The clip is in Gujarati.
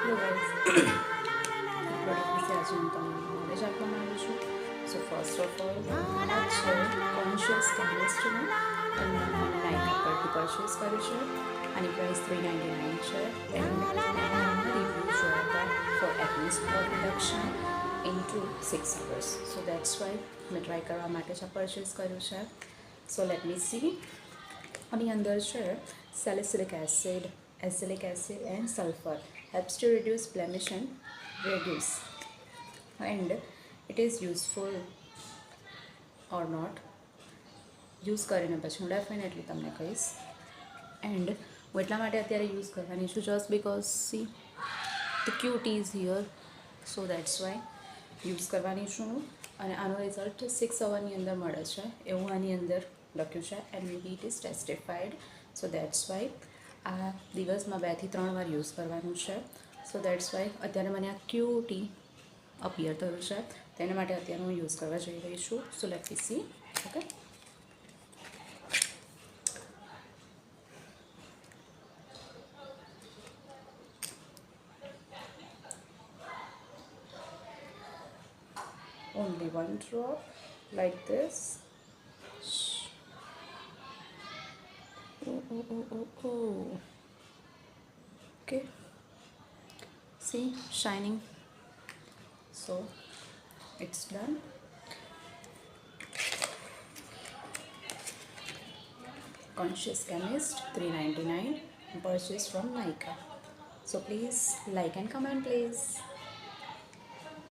હેલો ગાઈઝ, પ્રોડક્ટ વિશે આજે હું તમને નોલેજ આપવા માંગુ છું. સો ફર્સ્ટ ઓફ ઓલ આ છે કોન્શિયસ કેમિસ્ટ્રીનું અને મને નાઇકા પરથી પરચેસ કર્યું છે. આની પ્રાઇસ $399 છે એન્ડ મેં એના રિવ્યૂ જોયા હતા for acne spot reduction in 6 hours. So that's why મેં ટ્રાય કરવા માટે જ આ પરચેસ કર્યું છે. So let me see. આની અંદર છે salicylic acid, azelaic acid and sulfur helps to reduce blemish and reduce, and it is useful or not use કરીને પછી હું ડેફિનેટલી તમને કહીશ. એન્ડ હું એટલા માટે અત્યારે યુઝ કરવાની છું just because see the cute is here, so that's Y use કરવાની છું હું. અને આનો રિઝલ્ટ 6 hourની અંદર મળે છે એવું આની અંદર લખ્યું છે and heat is testified. So that's why આ દિવસમાં 2 થી 3 વાર યુઝ કરવાનું છે. સો દેટ્સ વાય અત્યારે મને આ ક્યુટી અપિયર થયું છે, તેના માટે અત્યારે હું યુઝ કરવા જઈ રહી છું. સો let me C. Okay, only one drop like this. Oh. Okay, see, shining. So it's done. Conscious Chemist, $399, purchased from Nykaa. So please like and comment please.